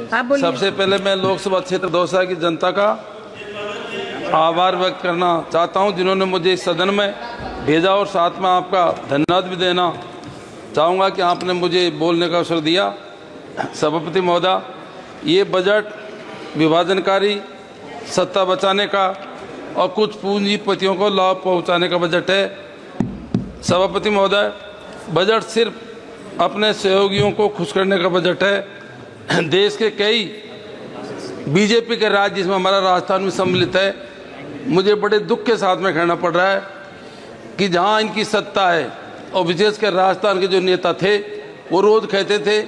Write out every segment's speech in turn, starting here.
सबसे पहले मैं लोकसभा क्षेत्र दौसा की जनता का आभार व्यक्त करना चाहता हूं, जिन्होंने मुझे इस सदन में भेजा, और साथ में आपका धन्यवाद भी देना चाहूँगा कि आपने मुझे बोलने का अवसर दिया। सभापति महोदय, ये बजट विभाजनकारी, सत्ता बचाने का और कुछ पूंजीपतियों को लाभ पहुंचाने का बजट है। सभापति महोदय, बजट सिर्फ अपने सहयोगियों को खुश करने का बजट है। देश के कई बीजेपी के राज्य, जिसमें हमारा राजस्थान भी सम्मिलित है, मुझे बड़े दुख के साथ में कहना पड़ रहा है कि जहां इनकी सत्ता है, और विशेषकर राजस्थान के जो नेता थे वो रोज कहते थे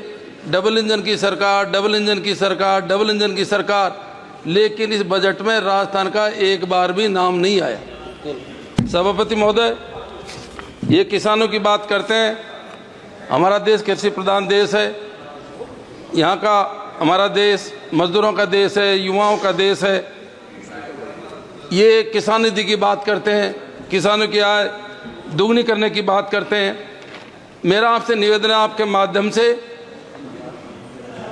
डबल इंजन की सरकार, डबल इंजन की सरकार, डबल इंजन की सरकार, लेकिन इस बजट में राजस्थान का एक बार भी नाम नहीं आया। सभापति महोदय, ये किसानों की बात करते हैं। हमारा देश कृषि प्रधान देश है। यहाँ का हमारा देश मजदूरों का देश है, युवाओं का देश है। ये किसान निधि की बात करते हैं, किसानों की आय दुगनी करने की बात करते हैं। मेरा आपसे निवेदन है, आपके माध्यम से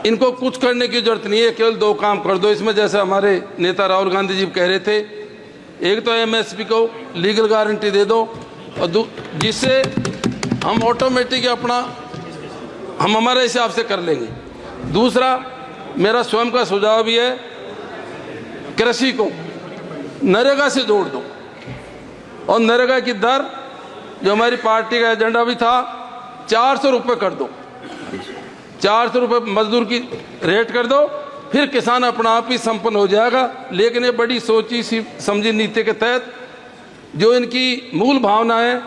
इनको कुछ करने की जरूरत नहीं है, केवल दो काम कर दो इसमें। जैसे हमारे नेता राहुल गांधी जी कह रहे थे, एक तो एमएसपी को लीगल गारंटी दे दो, और जिससे हम ऑटोमेटिक हम हमारे हिसाब से कर लेंगे। दूसरा, मेरा स्वयं का सुझाव भी है, कृषि को नरेगा से जोड़ दो, और नरेगा की दर जो हमारी पार्टी का एजेंडा भी था 400 रुपये कर दो। 400 रुपये मजदूर की रेट कर दो, फिर किसान अपना आप ही संपन्न हो जाएगा। लेकिन ये बड़ी सोची समझी नीति के तहत जो इनकी मूल भावना है,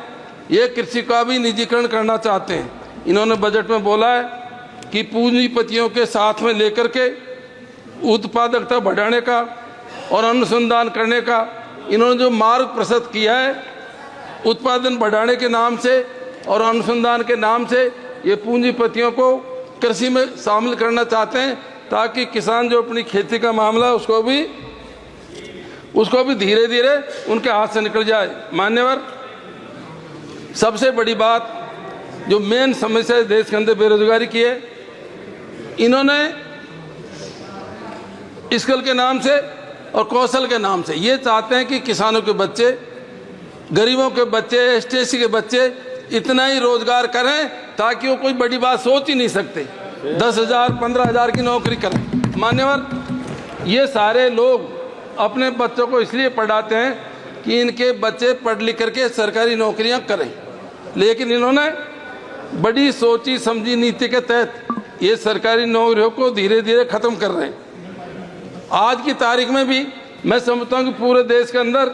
ये कृषि का भी निजीकरण करना चाहते हैं। इन्होंने बजट में बोला है कि पूंजीपतियों के साथ में लेकर के उत्पादकता बढ़ाने का और अनुसंधान करने का इन्होंने जो मार्ग प्रशस्त किया है, उत्पादन बढ़ाने के नाम से और अनुसंधान के नाम से ये पूंजीपतियों को कृषि में शामिल करना चाहते हैं, ताकि किसान जो अपनी खेती का मामला है उसको भी धीरे धीरे उनके हाथ से निकल जाए। मान्यवर, सबसे बड़ी बात जो मेन समस्या है देश के अंदर बेरोजगारी की है, इन्होंने स्किल के नाम से और कौशल के नाम से ये चाहते हैं कि किसानों के बच्चे, गरीबों के बच्चे, एसटी के बच्चे इतना ही रोजगार करें ताकि वो कोई बड़ी बात सोच ही नहीं सकते, 10,000 15,000 की नौकरी करें। मान्यवर, ये सारे लोग अपने बच्चों को इसलिए पढ़ाते हैं कि इनके बच्चे पढ़ लिख करके सरकारी नौकरियां करें, लेकिन इन्होंने बड़ी सोची समझी नीति के तहत ये सरकारी नौकरियों को धीरे धीरे खत्म कर रहे हैं। आज की तारीख में भी मैं समझता हूँ कि पूरे देश के अंदर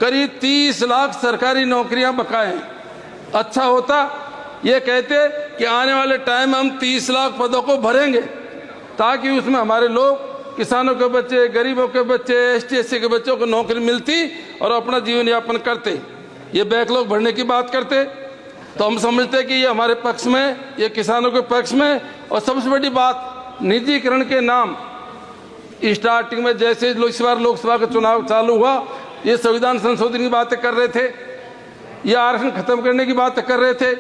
करीब 30 लाख सरकारी नौकरियां बकाए हैं। अच्छा होता ये कहते कि आने वाले टाइम में हम 30 लाख पदों को भरेंगे, ताकि उसमें हमारे लोग, किसानों के बच्चे, गरीबों के बच्चे, एसटी के बच्चों को नौकरी मिलती और अपना जीवन यापन करते। ये बैकलॉग भरने की बात करते तो हम समझते कि ये हमारे पक्ष में, ये किसानों के पक्ष में। और सबसे बड़ी बात, निजीकरण के नाम, स्टार्टिंग में जैसे इस बार लोकसभा का चुनाव चालू हुआ, ये संविधान संशोधन की बातें कर रहे थे, ये आरक्षण खत्म करने की बातें कर रहे थे,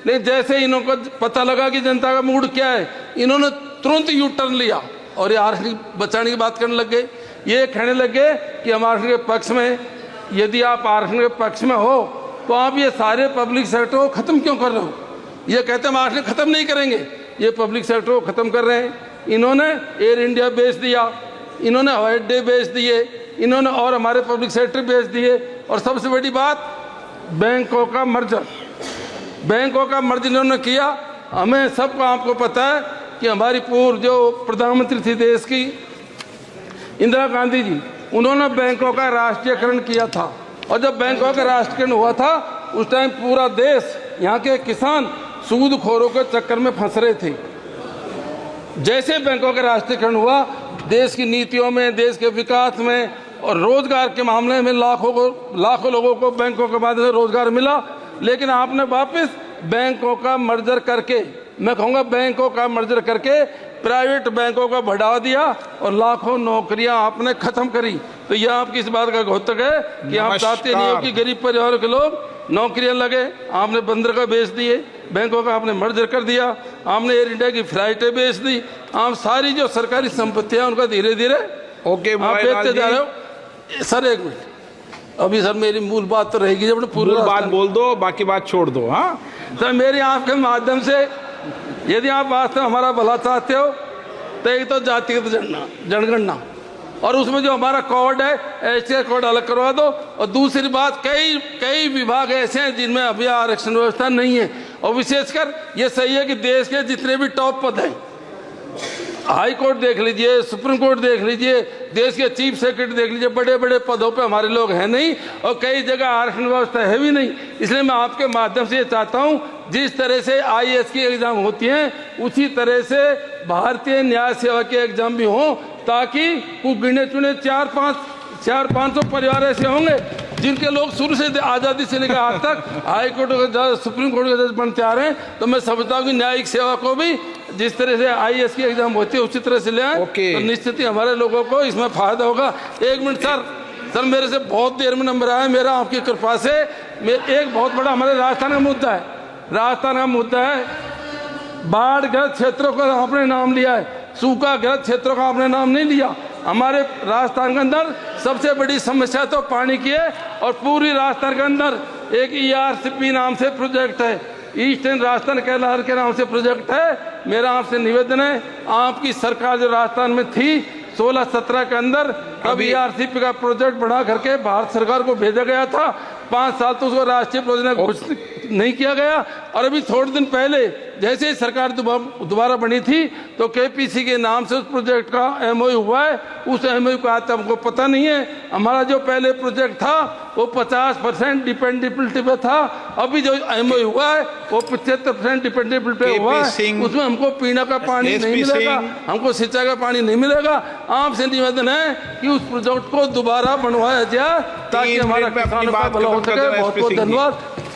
लेकिन जैसे इनको पता लगा कि जनता का मूड क्या है, इन्होंने तुरंत यू टर्न लिया और ये आरक्षण बचाने की बात करने लग गए। ये कहने लगे कि हम आरक्षण के पक्ष में, यदि आप आरक्षण के पक्ष में हो तो आप ये सारे पब्लिक सेक्टर को खत्म क्यों कर रहे हो। ये कहते हैं हम आरक्षण खत्म नहीं करेंगे, ये पब्लिक सेक्टर को खत्म कर रहे हैं। इन्होंने एयर इंडिया बेच दिया, इन्होंने हवाई अड्डे बेच दिए, इन्होंने और हमारे पब्लिक सेक्टर बेच दिए। और सबसे बड़ी बात, बैंकों का मर्जर, बैंकों का मर्जर इन्होंने किया। हमें सबको, आपको पता है कि हमारी पूर्व जो प्रधानमंत्री थी देश की, इंदिरा गांधी जी, उन्होंने बैंकों का राष्ट्रीयकरण किया था। और जब बैंकों का राष्ट्रीयकरण हुआ था उस टाइम पूरा देश, यहाँ के किसान सूदखोरों के चक्कर में फंस रहे थे। जैसे बैंकों का राष्ट्रीयकरण हुआ, देश की नीतियों में, देश के विकास में और रोजगार के मामले में लाखों लोगों को बैंकों के माध्यम से रोजगार मिला। लेकिन आपने वापस बैंकों का मर्जर करके, मैं कहूँगा बैंकों का मर्जर करके प्राइवेट बैंकों का बढ़ावा दिया और लाखों नौकरियां आपने खत्म करी। तो यह आपकी इस बात का घोतक है कि आप चाहते नहीं हो कि गरीब परिवारों के लोग नौकरियां लगे। आपने बंदरगाह बेच दिए, बैंकों का आपने मर्जर कर दिया, आपने एयर इंडिया की फ्लाइटें बेच दी, आप सारी जो सरकारी संपत्तियां उनका धीरे धीरे ओके आप बेचते जा रहे हो। सर एक मिनट, अभी सर मेरी मूल बात तो रहेगी जब पूरी बात बोल दो, बाकी बात छोड़ दो। हाँ सर, मेरी आपके माध्यम से यदि आप वास्तव हमारा भला चाहते हो तो एक तो जातिगत जनगणना और उसमें जो हमारा कोड है एसटी कोड अलग करवा दो, और दूसरी बात कई विभाग ऐसे हैं जिनमें अभी आरक्षण व्यवस्था नहीं है, और विशेषकर ये सही है कि देश के जितने भी टॉप पद हैं, हाई कोर्ट देख लीजिए, सुप्रीम कोर्ट देख लीजिए, देश के चीफ सेक्रेटरी देख लीजिए, बड़े बड़े पदों पे हमारे लोग हैं नहीं, और कई जगह आरक्षण व्यवस्था है भी नहीं। इसलिए मैं आपके माध्यम से ये चाहता हूँ जिस तरह से IAS की एग्जाम होती हैं उसी तरह से भारतीय न्याय सेवा के एग्जाम भी हों, ताकि कुछ गिने चुने 400-500 परिवार ऐसे होंगे जिनके लोग शुरू से आज़ादी से लेकर आज तक हाई कोर्ट का सुप्रीम कोर्ट का जज बनते आ रहे हैं। तो मैं समझता हूँ कि न्यायिक सेवा को भी जिस तरह से IAS की एग्जाम होती है उसी तरह से ले आए तो निश्चित ही हमारे लोगों को इसमें फायदा होगा। एक मिनट सर, मेरे से बहुत देर में नंबर आया, मेरा आपकी कृपा से एक बहुत बड़ा हमारे राजस्थान का मुद्दा है, बाढ़ग्रस्त क्षेत्रों का आपने नाम लिया है, सूखाग्रस्त क्षेत्रों का आपने नाम नहीं लिया। हमारे राजस्थान के अंदर सबसे बड़ी समस्या तो पानी की है, और पूरी राजस्थान के अंदर एक ERCP नाम से प्रोजेक्ट है, ईस्टर्न राजस्थान कैलार के नाम से प्रोजेक्ट है। मेरा आपसे निवेदन है, आपकी सरकार जो राजस्थान में थी 16-17 के अंदर, तब ERCP का प्रोजेक्ट बना करके भारत सरकार को भेजा गया था, 5 साल तो उसको राष्ट्रीय प्रोजेक्ट घोषित नहीं किया गया। और अभी थोड़े दिन पहले जैसे ही सरकार दोबारा बनी थी तो KPC के नाम से उस प्रोजेक्ट का MOU हुआ है। उस MOU का आज हमको पता नहीं है। हमारा जो पहले प्रोजेक्ट था वो 50% डिपेंडेबिलिटी पे था, अभी जो MOU हुआ है वो 75% डिपेंडेबिलिटी पे हुआ है। उसमें हमको पीने का पानी नहीं मिलेगा, हमको सिंचाई का पानी नहीं मिलेगा। आपसे निवेदन है कि उस प्रोजेक्ट को दोबारा बनवाया जाए ताकि हमारा किसानों का भला हो सके। बहुत बहुत धन्यवाद।